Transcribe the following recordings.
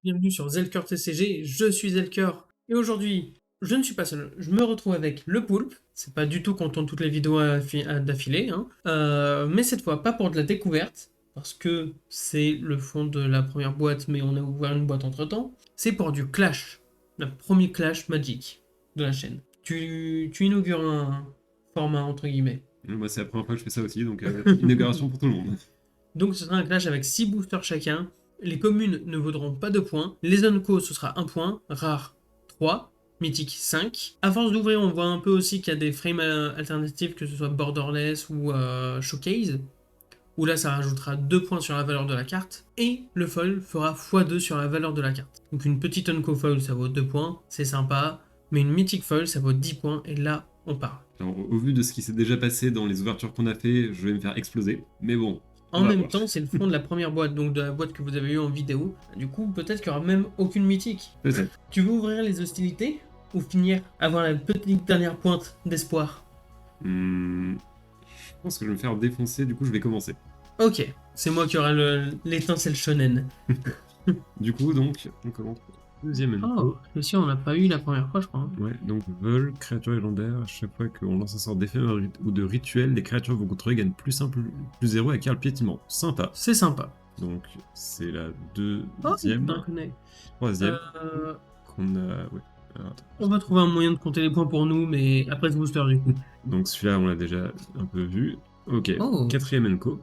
Bienvenue sur Zelker TCG, je suis Zelker et aujourd'hui je ne suis pas seul, je me retrouve avec le Poulpe, c'est pas du tout qu'on tourne toutes les vidéos d'affilée, hein. Mais cette fois pas pour de la découverte, parce que c'est le fond de la première boîte mais on a ouvert une boîte entre temps, c'est pour du Clash, le premier Clash Magic de la chaîne. Tu inaugures un format entre guillemets. Moi, c'est la première fois que je fais ça aussi, donc inauguration pour tout le monde. Donc ce sera un clash avec 6 boosters chacun. Les communes ne vaudront pas 2 points. Les unco ce sera 1 point. Rare 3. Mythique 5. À force d'ouvrir, on voit un peu aussi qu'il y a des frames alternatifs, que ce soit Borderless ou Showcase. Où là ça rajoutera 2 points sur la valeur de la carte. Et le foil fera x2 sur la valeur de la carte. Donc une petite unco foil ça vaut 2 points, c'est sympa. Mais une mythique foil ça vaut 10 points et là on parle. Alors, au vu de ce qui s'est déjà passé dans les ouvertures qu'on a fait, je vais me faire exploser. Mais bon. En même temps, c'est le fond de la première boîte, donc de la boîte que vous avez eue en vidéo. Du coup, peut-être qu'il n'y aura même aucune mythique. Peut-être. Tu veux ouvrir les hostilités ou finir, avoir la petite dernière pointe d'espoir? Je pense que je vais me faire défoncer, du coup, je vais commencer. Ok, c'est moi qui aurai l'étincelle shonen. Du coup, donc, on commence. Deuxième Oh, info. aussi on l'a pas eu la première fois, je crois. Ouais, donc vol, créature légendaire, à chaque fois qu'on lance un sort d'effet ou de rituel, les créatures que vous contrôlez gagnent plus 1, plus 0 avec un piétinement. Sympa. C'est sympa. Donc, c'est la Oh, deuxième. Troisième. Qu'on a. Ouais. Alors, attends. On va trouver un moyen de compter les points pour nous, mais après ce booster du coup. Donc celui-là, on l'a déjà un peu vu. Ok, Oh, quatrième Enco.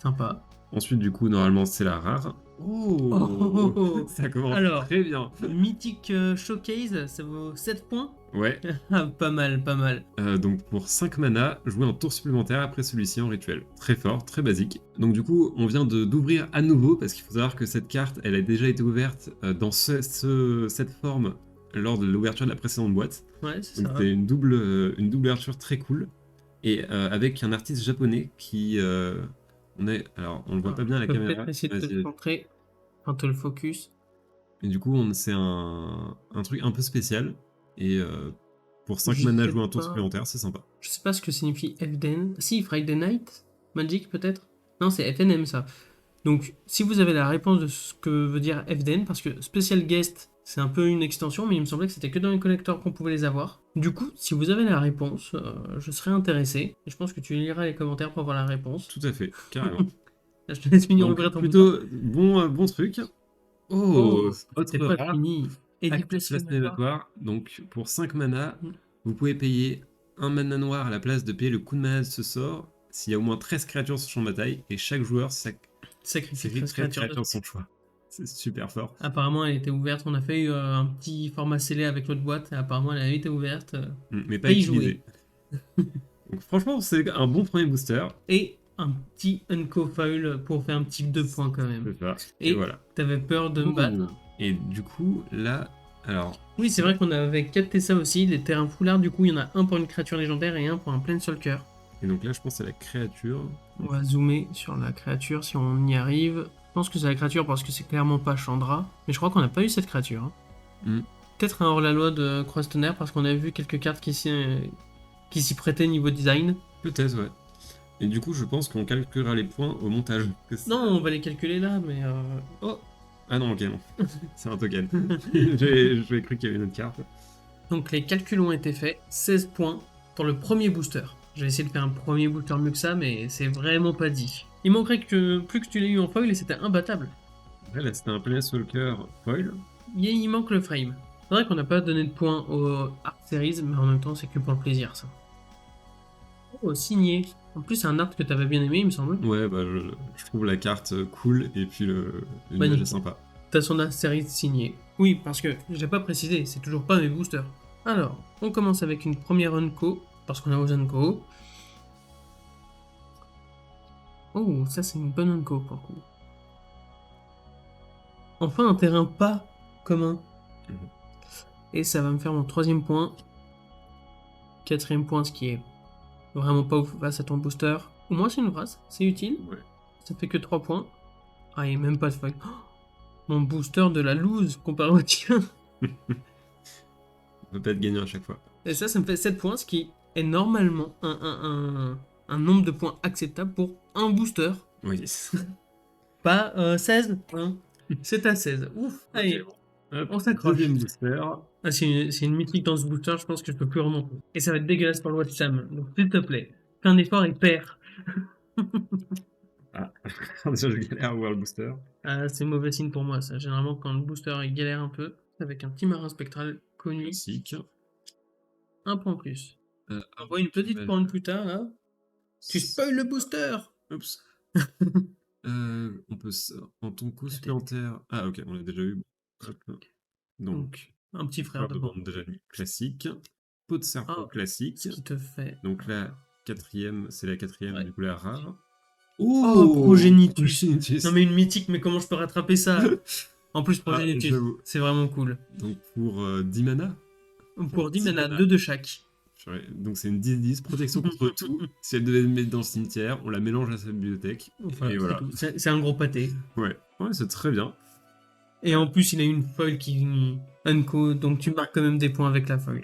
sympa. Ensuite, du coup, normalement, c'est la rare. Oh, oh, oh. Ça commence Alors, très bien. Mythique Showcase, ça vaut 7 points. Ouais, Ah, pas mal, pas mal. donc pour 5 mana, jouer un tour supplémentaire après celui-ci en rituel. Très fort, très basique. Donc du coup, on vient d'ouvrir à nouveau, parce qu'il faut savoir que cette carte, elle a déjà été ouverte dans cette forme lors de l'ouverture de la précédente boîte. Ouais, c'est Donc ça. c'était une double ouverture très cool. Et avec un artiste japonais qui... Alors, on le voit pas bien à la Je peux caméra. peut-être essayer de te centrer, enfin te le focus. Et du coup, c'est un truc un peu spécial. Et pour 5 Je mana sais jouer un tour pas. supplémentaire, c'est sympa. Je sais pas ce que signifie FDN. Si, Friday Night Magic peut-être. Non, c'est FNM ça. Donc, si vous avez la réponse de ce que veut dire FDN, parce que Special Guest, c'est un peu une extension, mais il me semblait que c'était que dans les collecteurs qu'on pouvait les avoir. Du coup, si vous avez la réponse, je serais intéressé. Et je pense que tu liras les commentaires pour avoir la réponse. Tout à fait, carrément. Là, je te laisse finir Donc, ouvrir ton bouton. plutôt bon truc. Oh, Autre c'est pas rare. fini. Et Active place aléatoire. Donc, pour 5 mana, vous pouvez payer un mana noir à la place de payer le coût de mana de ce sort s'il y a au moins 13 créatures sur le champ de bataille, et chaque joueur sacrifie 13 13 créatures créatures. de son choix. C'est super fort. Apparemment, elle était ouverte. On a fait un petit format scellé avec l'autre boîte. Et apparemment, elle a été ouverte. Mais pas à y utilisé. jouer. Donc, franchement, c'est un bon premier booster. Et un petit Unco Foil pour faire un petit 2 points quand même. Et voilà. T'avais peur de me battre. Et du coup, là, alors... Oui, c'est vrai qu'on avait capté ça aussi. Les terrains foulards, du coup, il y en a un pour une créature légendaire et un pour un Planeswalker. Et donc là, je pense à la créature. On va zoomer sur la créature si on y arrive. Je pense que c'est la créature parce que c'est clairement pas Chandra. Mais je crois qu'on n'a pas eu cette créature. Hein. Peut-être un hors-la-loi de Cross-Tonnerre parce qu'on a vu quelques cartes qui s'y prêtaient niveau design. Peut-être, ouais. Et du coup, je pense qu'on calculera les points au montage. Non, on va les calculer là, mais... Oh. Ah non, ok, non. C'est un token. J'avais cru qu'il y avait une autre carte. Donc les calculs ont été faits. 16 points pour le premier booster. Je vais essayer de faire un premier booster mieux que ça, mais c'est vraiment pas dit. Il manquerait que plus que tu l'aies eu en foil et c'était imbattable. Ouais, là, c'était un Planeswalker foil. Il manque le frame. C'est vrai qu'on n'a pas donné de points au Art Series, mais en même temps, c'est que pour le plaisir, ça. Oh, signé. En plus, c'est un art que t'avais bien aimé, il me semble. Ouais, bah, je trouve la carte cool, et puis l'image est sympa. T'as son Art Series signé. Oui, parce que j'ai pas précisé, c'est toujours pas mes boosters. Alors, on commence avec une première Unco, parce qu'on a aux Unco. Oh, ça c'est une bonne Unco pour le coup. Enfin, un terrain pas commun. Et ça va me faire mon troisième point. Quatrième point, ce qui est vraiment pas ouf face à ton booster. Au moins c'est une phrase, c'est utile. Ouais. Ça fait que 3 points. Ah, et même pas de foil. Oh, mon booster de la loose comparé au tien. On peut pas être gagnant à chaque fois. Et ça me fait 7 points, ce qui est normalement un nombre de points acceptable pour un booster. Oui. Pas 16 hein. C'est à 16. Ouf. Allez, Ok, bon. Hop, on s'accroche. deuxième booster. Ah, c'est une mythique dans ce booster, je pense que je peux plus remonter. Et ça va être dégueulasse pour le Watch Sam. Donc, s'il te plaît, fais un effort et perds. Ah, déjà je galère à voir le booster. Ah, c'est mauvais signe pour moi, ça. Généralement, quand le booster il galère un peu, avec un petit marin spectral connu, Classique. un point en plus. On voit une Ok, petite pointe plus tard, là. Tu spoil le booster. Oups. On peut en ton coup La tête. supplémentaire. Ah ok, on l'a déjà eu. Hop. Donc, Donc, un petit frère fleur de d'abord. bande déjà lu classique. Peau de serpent Ah, classique. ce qui te fait. Donc la quatrième, c'est la quatrième, Ouais. du coup la rare. Oh, Progenitus. Progenitus. Non, mais une mythique, mais comment je peux rattraper ça? En plus, Ah, Progenitus, j'avoue. c'est vraiment cool. Donc pour 10 mana. Pour 10 10 mana, mana. 2 de chaque. Purée. Donc c'est une 10-10, protection contre tout. Si elle devait le mettre dans le cimetière, on la mélange à sa bibliothèque. Voilà, Et c'est voilà. tout. C'est un gros pâté. Ouais, ouais, c'est très bien. Et en plus, il a une foil qui unco, donc tu marques quand même des points avec la foil.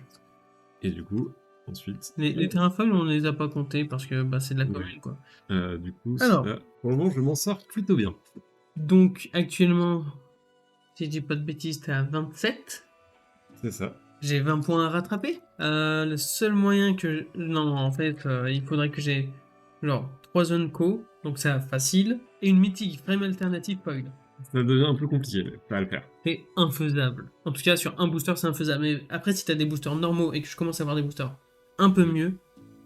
Et du coup, ensuite. Les terrains foils, on les a pas comptés parce que bah, c'est de la Ouais. commune, quoi. Du coup, Alors. ça, pour le moment, je m'en sors plutôt bien. Donc, actuellement, si je dis pas de bêtises, t'es à 27. C'est ça. J'ai 20 points à rattraper. Le seul moyen que... Non, en fait, il faudrait que j'ai genre 3 unco, donc c'est facile, et une mythique frame alternative foil. Ça devient un peu compliqué, mais ça va le faire. C'est infaisable. En tout cas, sur un booster, c'est infaisable. Mais après, si t'as des boosters normaux et que je commence à avoir des boosters un peu mieux,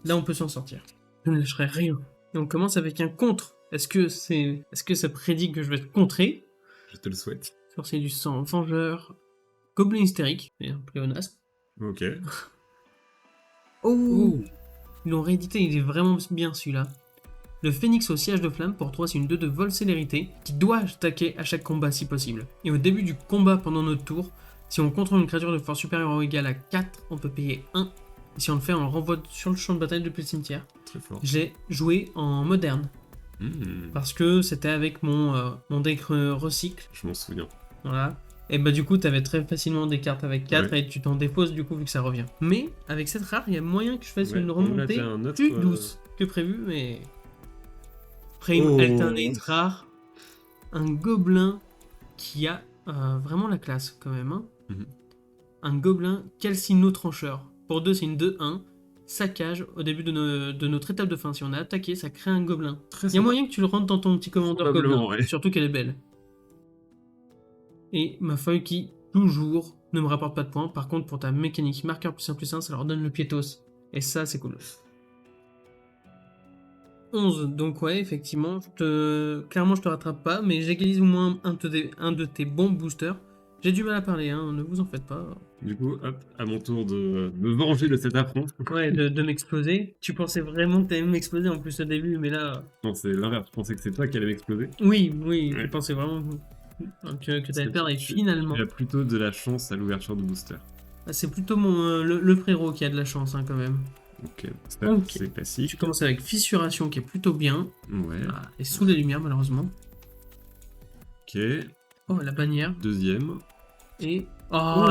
là, on peut s'en sortir. Je ne lâcherai rien. Et on commence avec un contre. Est-ce que ça prédit que je vais être contré? Je te le souhaite. Sorcier du sang, vengeur, gobelin hystérique, et un pléonasme. Ok. Oh, ils l'ont réédité, il est vraiment bien celui-là. Le phénix au siège de flamme, pour 3, c'est une 2 de vol célérité qui doit attaquer à chaque combat si possible. Et au début du combat pendant notre tour, si on contrôle une créature de force supérieure ou égale à 4, on peut payer 1. Et si on le fait, on le renvoie sur le champ de bataille depuis le cimetière. Très fort. J'ai joué en moderne, parce que c'était avec mon deck recycle. Je m'en souviens. Voilà. Et bah du coup, t'avais très facilement des cartes avec 4 Ouais. et tu t'en défausses du coup vu que ça revient. Mais avec cette rare, il y a moyen que je fasse Ouais, une on a remontée fait un autre, plus douce que prévu, mais... Frame Oh. alternate rare, un gobelin qui a vraiment la classe quand même. Hein. Mhm. Un gobelin calcino trancheur. Pour 2, c'est une 2-1. Saccage au début de notre étape de fin. Si on a attaqué, ça crée un gobelin. Très Il y a sympa. moyen que tu le rentres dans ton petit commandeur Probablement, gobelin. ouais. Surtout qu'elle est belle. Et ma feuille qui, toujours, ne me rapporte pas de points. Par contre, pour ta mécanique marqueur +1/+1, ça leur donne le piétos. Et ça, c'est cool. 11, donc ouais, effectivement, clairement je te rattrape pas, mais j'égalise au moins un de tes bons boosters. J'ai du mal à parler, hein, ne vous en faites pas. Du coup, hop, à mon tour de me venger de cet affront. Ouais, de m'exploser. Tu pensais vraiment que t'allais m'exploser en plus au début, mais là... Non, c'est l'inverse. Je pensais que c'est toi qui allais m'exploser. Oui, Ouais. tu pensais vraiment que t'allais perdre, et Tu finalement... as plutôt de la chance à l'ouverture de booster. C'est plutôt le frérot qui a de la chance, hein, quand même. Ok, ça, Ok. c'est classique. Tu commences avec fissuration qui est plutôt bien. Ouais. Ah, et sous la lumière, malheureusement. Ok, Oh, la bannière. deuxième. Et... Oh, Oh,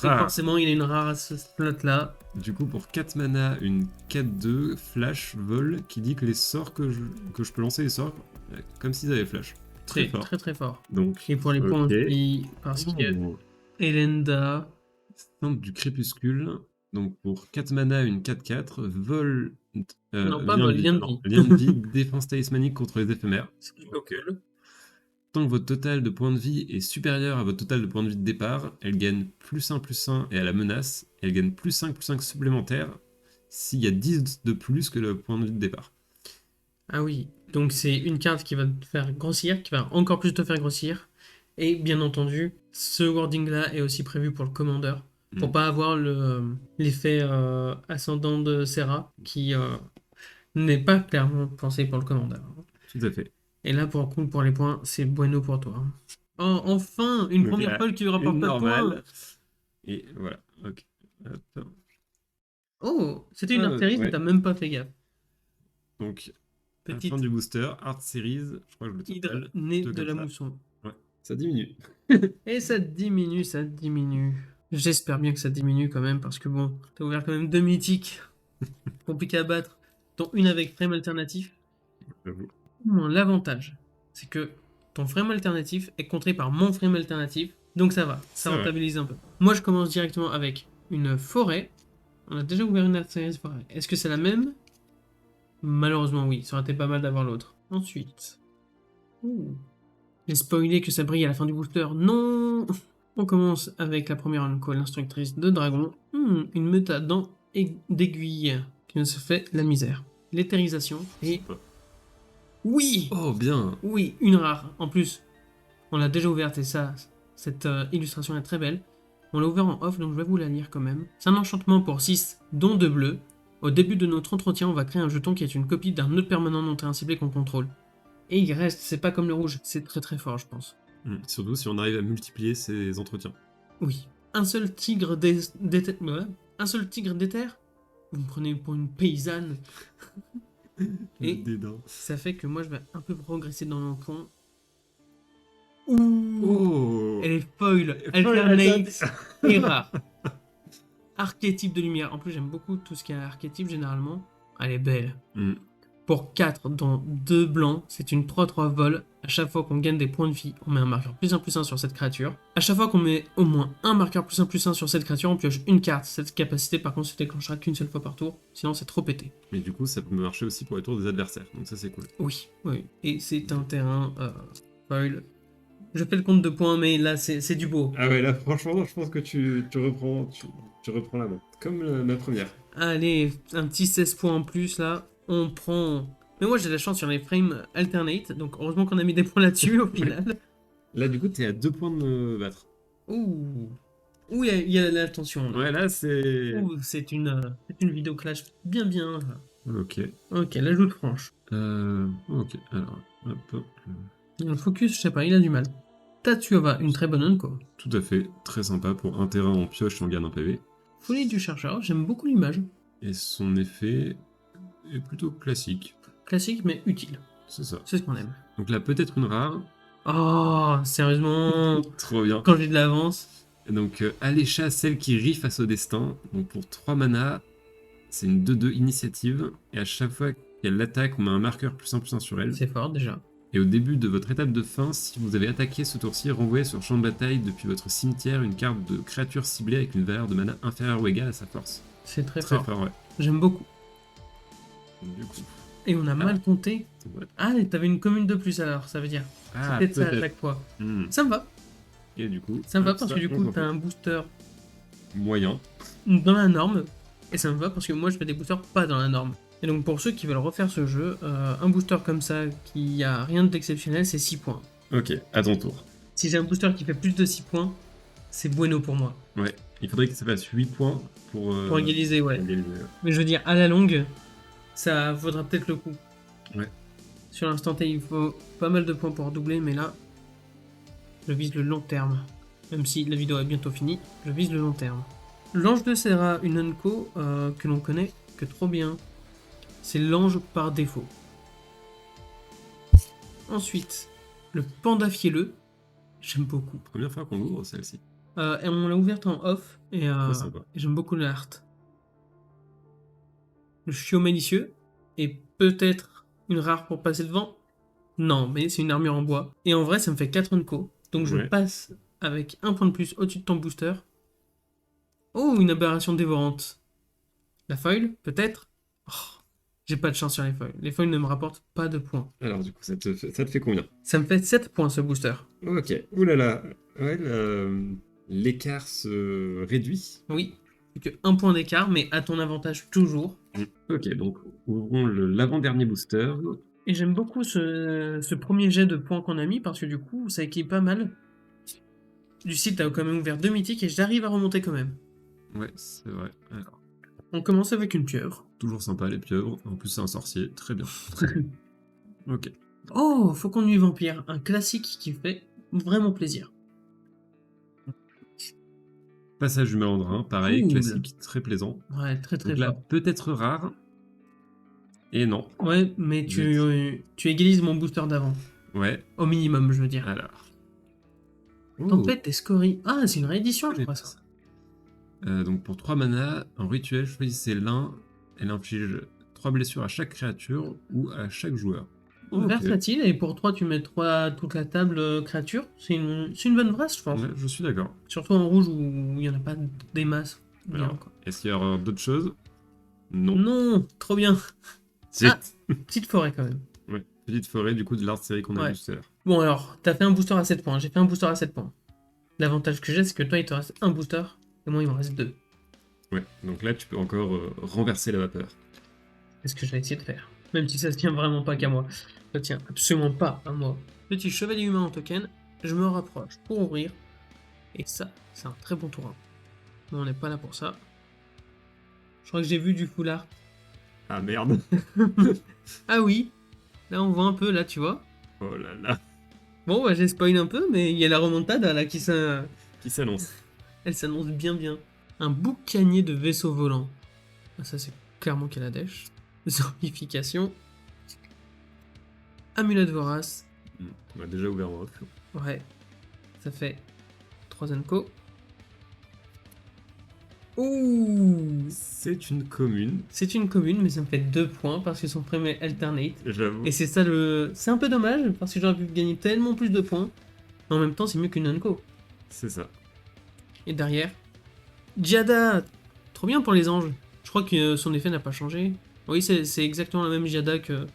et rare. forcément, il a une rare à ce slot-là. Du coup, pour 4 mana, une 4-2, flash, vol, qui dit que les sorts que je peux lancer les sorts comme s'ils avaient flash. Très fort. Très très fort. Donc, Et pour les points ok. aussi, parce qu'il y a Oh. Elenda. Centre du crépuscule. Donc pour 4 mana, une 4-4, vol. Non, pas vol, lien de vie. Lien de vie, défense talismanique contre les éphémères. C'est plutôt cool. Tant que votre total de points de vie est supérieur à votre total de points de vie de départ, elle gagne +1/+1 et à la menace, elle gagne +5/+5 supplémentaire s'il y a 10 de plus que le point de vie de départ. Ah oui, donc c'est une carte qui va te faire grossir, qui va encore plus te faire grossir. Et bien entendu, ce wording-là est aussi prévu pour le commandeur. Pour pas avoir l'effet ascendant de Serra, qui n'est pas clairement pensé pour le commandeur. Tout à fait. Et là, pour le coup, pour les points, c'est bueno pour toi. Oh, enfin, une Donc première là, folle qui ne rapporte une pas de points. normale. Et voilà. Ok. Hop. Oh, c'était une artérie, mais ouais. t'as même pas fait gaffe. Donc, à la Petite fin du booster, Art Series, je crois que je le hydre total. née tout de comme la ça. mousson. Ouais, ça diminue. Et ça diminue, ça diminue. J'espère bien que ça diminue quand même, parce que bon, t'as ouvert quand même 2 mythiques compliqués à battre, dont une avec frame alternatif. J'avoue. L'avantage, c'est que ton frame alternatif est contré par mon frame alternatif, donc ça va, ça C'est vrai. rentabilise un peu. Moi, je commence directement avec une forêt. On a déjà ouvert une Artérias forêt. Est-ce que c'est la même? Malheureusement, oui. Ça aurait été pas mal d'avoir l'autre. Ensuite. Ouh. J'ai spoilé que ça brille à la fin du booster. Non. On commence avec la première Unco, l'instructrice de dragon. Une méta dent d'aiguille qui nous fait la misère. L'éthérisation et... Sympa. Oui. Oh, bien. Oui, une rare. En plus, on l'a déjà ouverte et ça, cette illustration est très belle. On l'a ouvert en off, donc je vais vous la lire quand même. C'est un enchantement pour 6, dont 2 bleus. Au début de notre entretien, on va créer un jeton qui est une copie d'un autre permanent non terrain ciblé qu'on contrôle. Et il reste, c'est pas comme le rouge, c'est très très fort, je pense. Surtout si on arrive à multiplier ces entretiens. Oui. Un seul tigre un seul tigre d'éther. Vous me prenez pour une paysanne. Et Le dédain. ça fait que moi je vais un peu progresser dans mon point. Ouh. Oh. Elle est foil, alternate et rare. Archétype de lumière. En plus, j'aime beaucoup tout ce qui est archétype généralement. Elle est belle. Pour 4 dont 2 blancs, c'est une 3-3 vol. À chaque fois qu'on gagne des points de vie, on met un marqueur +1/+1 sur cette créature. À chaque fois qu'on met au moins un marqueur +1/+1 sur cette créature, on pioche une carte. Cette capacité, par contre, se déclenchera qu'une seule fois par tour. Sinon, c'est trop pété. Mais du coup, ça peut marcher aussi pour les tours des adversaires. Donc ça, c'est cool. Oui, oui. Et c'est un terrain foil. Je fais le compte de points, mais là, c'est du beau. Ah ouais, là, franchement, je pense que tu reprends la main. Comme ma première. Allez, un petit 16 points en plus, là. On prend... Mais moi, j'ai la chance sur les frames alternate. Donc, heureusement qu'on a mis des points là-dessus, au final. Là, du coup, t'es à 2 points de me battre. Ouh. Ouh, il y a la tension, là. Ouais, là, c'est... Ouh, c'est une vidéo clash bien bien. Ok. Ok, l'ajout franche. Ok, alors, hop. Le focus, je sais pas, il a du mal. Tatsuova, une très bonne unco. Tout à fait, très sympa pour un terrain en pioche et on gagne un PV. Folie du chercheur, j'aime beaucoup l'image. Et son effet est plutôt classique. Classique, mais utile. C'est ça. C'est ce qu'on aime. Donc là, peut-être une rare. Oh, sérieusement. Trop bien. Quand j'ai de l'avance. Donc, Alécha, celle qui rit face au destin. Donc pour 3 mana, c'est une 2-2 initiative. Et à chaque fois qu'elle l'attaque, on met un marqueur +1/+1 sur elle. C'est fort, déjà. Et au début de votre étape de fin, si vous avez attaqué ce tour-ci, renvoyez sur champ de bataille depuis votre cimetière une carte de créature ciblée avec une valeur de mana inférieure ou égale à sa force. C'est très Très fort. fort, ouais. J'aime beaucoup. Du coup. Et on a mal compté. Ouais. Ah, et t'avais une commune de plus alors, ça veut dire. Ah, C'est peut-être ça à peut-être. chaque fois. Ça me va. Et du coup, Ça me va hop, parce que du on coup, s'en t'as fout. un booster Moyen. dans la norme. Et ça me va parce que moi, je fais des boosters pas dans la norme. Et donc, pour ceux qui veulent refaire ce jeu, un booster comme ça, qui a rien d'exceptionnel, c'est 6 points. Ok, à ton tour. Si j'ai un booster qui fait plus de 6 points, c'est bueno pour moi. Ouais, il faudrait que ça fasse 8 points pour Égaliser, ouais. égaliser. Mais je veux dire, à la longue, ça vaudra peut-être le coup. Ouais. Sur l'instant T, il faut pas mal de points pour doubler, mais là, je vise le long terme. Même si la vidéo est bientôt finie, je vise le long terme. L'ange de Serra, une unco que l'on connaît que trop bien. C'est l'ange par défaut. Ensuite, le panda fielleux. J'aime beaucoup. Première fois qu'on l'ouvre celle-ci. Et on l'a ouverte en off et sympa. j'aime beaucoup l'art. Le chiot malicieux et peut-être une rare pour passer devant. Non, mais c'est une armure en bois. Et en vrai, ça me fait 4 unco. Donc je Ouais. passe avec un point de plus au-dessus de ton booster. Oh, une aberration dévorante. La foil, peut-être. Oh, j'ai pas de chance sur les foils. Les foils ne me rapportent pas de points. Alors du coup, ça te fait combien? Ça me fait 7 points ce booster. Ok, oulala. Ouais, l'écart se réduit. Oui, plus que 1 point d'écart, mais à ton avantage toujours. Ok, donc ouvrons l'avant-dernier booster. Et j'aime beaucoup ce premier jet de points qu'on a mis parce que du coup, ça équipe pas mal. Du site, t'as quand même ouvert 2 mythiques et j'arrive à remonter quand même. Ouais, c'est vrai. Alors, On commence avec une pieuvre. toujours sympa les pieuvres. En plus, c'est un sorcier. Très bien. Très bien. Ok. Oh, Faucon de nuit vampire, un classique qui fait vraiment plaisir. Passage du malandrin, pareil, Cool. classique, très plaisant. Ouais, très très Donc là, fort. peut-être rare. Et non. Ouais, mais tu égalises mon booster d'avant. Ouais. Au minimum, je veux dire. Alors. Tempête et Scorie. Ah, c'est une réédition, je crois ça. Donc pour 3 mana, en rituel, choisissez l'un. Elle inflige 3 blessures à chaque créature ou à chaque joueur. Ok. versatile, et pour 3, tu mets 3 toute la table créature. C'est une bonne brasse, je pense. Ouais, je suis d'accord. Surtout en rouge où il n'y en a pas des masses. Bien, Alors, quoi. est-ce qu'il y aura d'autres choses? Non. Non, trop bien. Zut. Ah, petite forêt quand même. Ouais, petite forêt du coup de l'art série qu'on a Ouais. vu tout à l'heure. Bon alors, t'as fait un booster à 7 points, j'ai fait un booster à 7 points. L'avantage que j'ai, c'est que toi, il te reste un booster, et moi, il me reste 2. Ouais, donc là tu peux encore renverser la vapeur. C'est ce que je vais essayer de faire. Même si ça se tient vraiment pas qu'à moi. Ça tient absolument pas à moi. Petit chevalier humain en token, je me rapproche pour ouvrir. Et ça, c'est un très bon tour 1. Mais on n'est pas là pour ça. Je crois que j'ai vu du foulard. Ah merde. Ah oui, là on voit un peu, là tu vois. Oh là là. Bon, bah, j'ai spoil un peu, mais il y a la remontada là Qui s'annonce. elle s'annonce bien bien. Un boucanier de vaisseau volant. Ah, ça c'est clairement Kaladesh. Zombification. Amulette vorace. On a déjà ouvert en off. Ouais. Ça fait 3 Enco. Ouh. C'est une commune, C'est une commune, mais ça me fait 2 points parce que son premier alternate. j'avoue. Et c'est ça le. C'est un peu dommage parce que j'aurais pu gagner tellement plus de points. Mais en même temps, c'est mieux qu'une Enco. C'est ça. Et derrière, Giada. Trop bien pour les anges. Je crois que son effet n'a pas changé. Oui, c'est exactement la même Giada que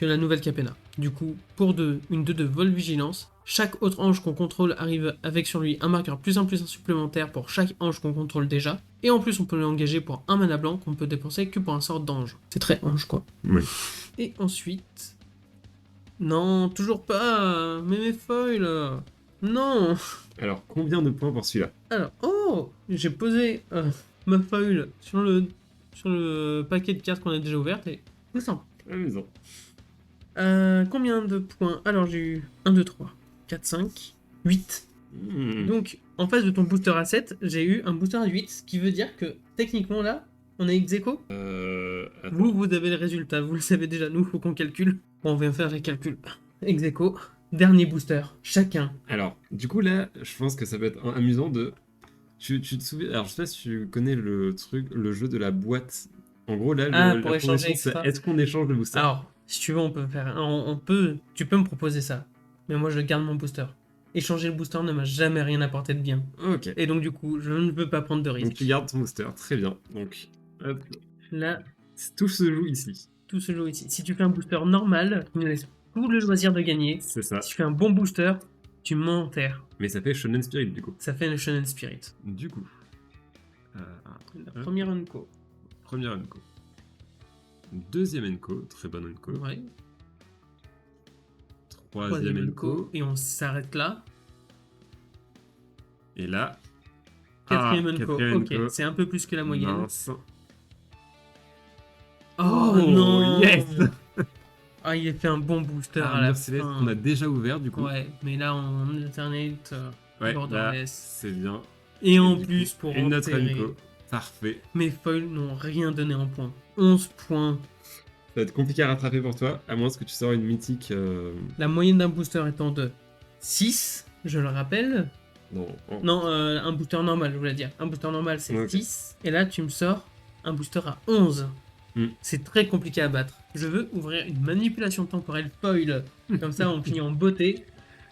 la nouvelle Capena. Du coup, pour 2, une 2 de vol vigilance. Chaque autre ange qu'on contrôle arrive avec sur lui un marqueur +1/+1 supplémentaire pour chaque ange qu'on contrôle déjà. Et en plus, on peut l'engager pour un mana blanc qu'on peut dépenser que pour un sort d'ange. C'est très ange, quoi. Oui. Et ensuite... Non, toujours pas. Mais mes foils. Non. Alors, combien de points pour celui-là? Alors, oh, j'ai posé ma foil sur le paquet de cartes qu'on a déjà ouvert et c'est simple. Amusant. Combien de points? Alors j'ai eu 1, 2, 3, 4, 5, 8. Donc en face de ton booster à 7, j'ai eu un booster à 8, ce qui veut dire que techniquement là, on est ex aequo. Attends. Vous avez le résultat, vous le savez déjà, nous faut qu'on calcule. Bon, on vient faire les calculs. Ex aequo, dernier booster, chacun. Alors, du coup là, je pense que ça peut être amusant de... Tu te souviens... Alors, je sais pas si tu connais le truc, le jeu de la boîte. En gros, là, Ah, la pour échanger progression, c'est extra. est-ce qu'on échange le booster? Alors, si tu veux, on peut faire. On peut. Tu peux me proposer ça. Mais moi, je garde mon booster. Échanger le booster ne m'a jamais rien apporté de bien. Ok. Et donc, du coup, je ne peux pas prendre de Donc risque. tu gardes ton booster, très bien. Donc, hop, Là, tout se joue ici. tout se joue ici. Si tu fais un booster normal, tu me laisses tout le loisir de gagner. C'est ça. Si tu fais un bon booster, tu m'enterres. Mais ça fait Shonen Spirit du coup. Ça fait le Shonen Spirit. Du coup, La première Unco. première Enco. Deuxième Enco, très bonne Enco. Ouais. Troisième Enco. Et on s'arrête là. Et là, Quatrième Unco. quatrième Ok, Enco. c'est un peu plus que la moyenne. Mince. Oh, Oh, non. yes. Ah, il a fait un bon booster à la Armure céleste fin. qu'on a déjà ouvert du coup. Ouais, mais là en alternate, Ouais, là, borderless. c'est bien. Et en du plus, coup, pour une autre enterrer, Enco. Parfait. mes foils n'ont rien donné en points. 11 points. Ça va être compliqué à rattraper pour toi, à moins que tu sors une mythique. La moyenne d'un booster étant de 6, je le rappelle. Non, Non, un booster normal, je voulais dire. Un booster normal, c'est Ok. 6. Et là, tu me sors un booster à 11. Hmm. C'est très compliqué à battre. Je veux ouvrir une manipulation temporelle foil. Comme ça, on finit en beauté.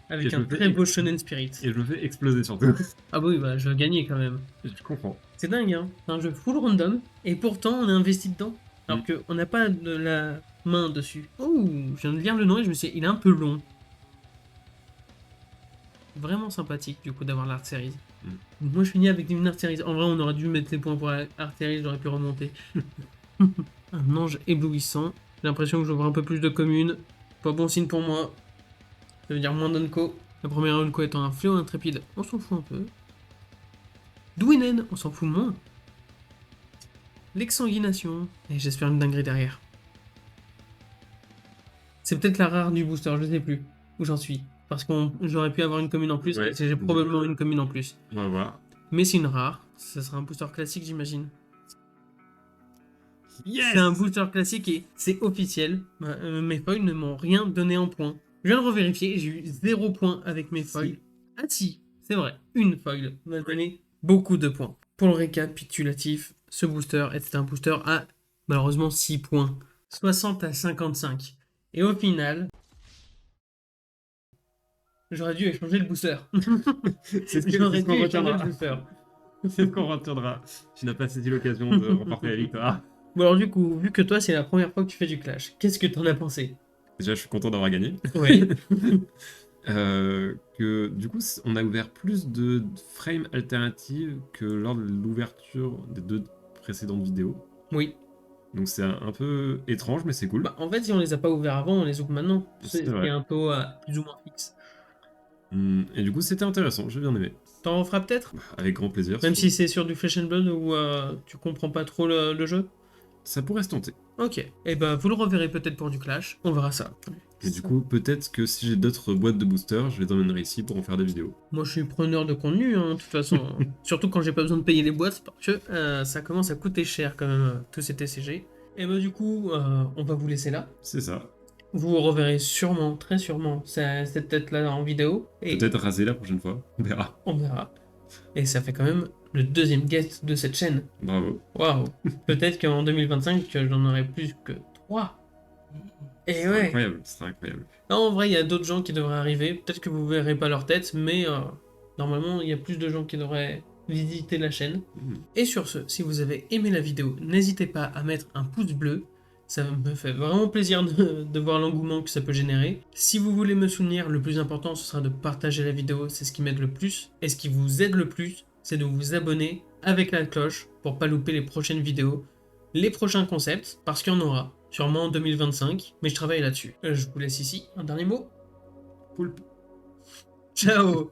Avec Et un je fais très beau Shonen Spirit. Et je me fais exploser surtout. Ah bah oui, bah je veux gagner quand même. Je comprends. C'est dingue, hein. C'est un jeu full random. Et pourtant, on est investi dedans. Alors Mm. qu'on n'a pas de la main dessus. Oh, je viens de lire le nom et je me suis dit, il est un peu long. Vraiment sympathique, du coup, d'avoir l'Art Series. Moi, je finis avec une Art Series. En vrai, on aurait dû mettre les points pour la Art Series, j'aurais pu remonter. Un ange éblouissant. J'ai l'impression que j'ouvre un peu plus de communes. Pas bon signe pour moi. Ça veut dire moins d'Unco. La première Unco étant un fléau intrépide, on s'en fout un peu. Douinen, on s'en fout moins. L'exsanguination. Et j'espère une dinguerie derrière. C'est peut-être la rare du booster, je sais plus où j'en suis. Parce que j'aurais pu avoir une commune en plus, Ouais. et j'ai probablement une commune en plus. On va voir. Mais c'est une rare. Ça sera un booster classique, j'imagine. Yes. C'est un booster classique et c'est officiel. Mes foils ne m'ont rien donné en points. Je viens de revérifier, j'ai eu 0 points avec mes foils. Ah si, c'est vrai, une foil m'a donné beaucoup de points. Pour le récapitulatif, ce booster était un booster à malheureusement 6 points. 60 à 55. Et au final, j'aurais dû échanger le booster. C'est ce J'aurais qu'on dû échanger le retiendra. booster. C'est ce qu'on retiendra. Tu n'as pas saisi l'occasion de remporter la victoire. Bon alors du coup, vu que toi c'est la première fois que tu fais du Clash, qu'est-ce que t'en as pensé? Déjà, je suis content d'avoir gagné. Oui. Que du coup, on a ouvert plus de frames alternatives que lors de l'ouverture des 2 précédentes vidéos. Oui. Donc c'est un peu étrange, mais c'est cool. Bah, en fait, si on les a pas ouverts avant, on les ouvre maintenant. C'est C'est vrai. un taux plus ou moins fixe. Et du coup, c'était intéressant, j'ai bien aimé. T'en referas peut-être? Avec grand plaisir. Même si c'est sur du Flesh and Blood où tu comprends pas trop le jeu? Ça pourrait se tenter. Ok. Et bah vous le reverrez peut-être pour du Clash. On verra ça. Et du coup, peut-être que si j'ai d'autres boîtes de boosters, je les emmènerai ici pour en faire des vidéos. Moi je suis preneur de contenu, hein, de toute façon. Surtout quand j'ai pas besoin de payer les boîtes, parce que ça commence à coûter cher quand même, tous ces TCG. Et bah du coup, on va vous laisser là. C'est ça. Vous reverrez sûrement, très sûrement, cette tête-là en vidéo. Et Peut-être raser la prochaine fois. On verra. on verra. Et ça fait quand même le deuxième guest de cette chaîne. Bravo. Waouh. Peut-être qu'en 2025, j'en aurai plus que 3. Et C'est ouais. incroyable, c'est incroyable. Non, en vrai, il y a d'autres gens qui devraient arriver. Peut-être que vous verrez pas leur tête, mais normalement, il y a plus de gens qui devraient visiter la chaîne. Et sur ce, si vous avez aimé la vidéo, n'hésitez pas à mettre un pouce bleu. Ça me fait vraiment plaisir de voir l'engouement que ça peut générer. Si vous voulez me soutenir, le plus important, ce sera de partager la vidéo. C'est ce qui m'aide le plus. Et ce qui vous aide le plus, c'est de vous abonner avec la cloche pour pas louper les prochaines vidéos, les prochains concepts, parce qu'il y en aura. Sûrement en 2025, mais je travaille là-dessus. Je vous laisse ici. Un dernier mot. Poulpe. Ciao.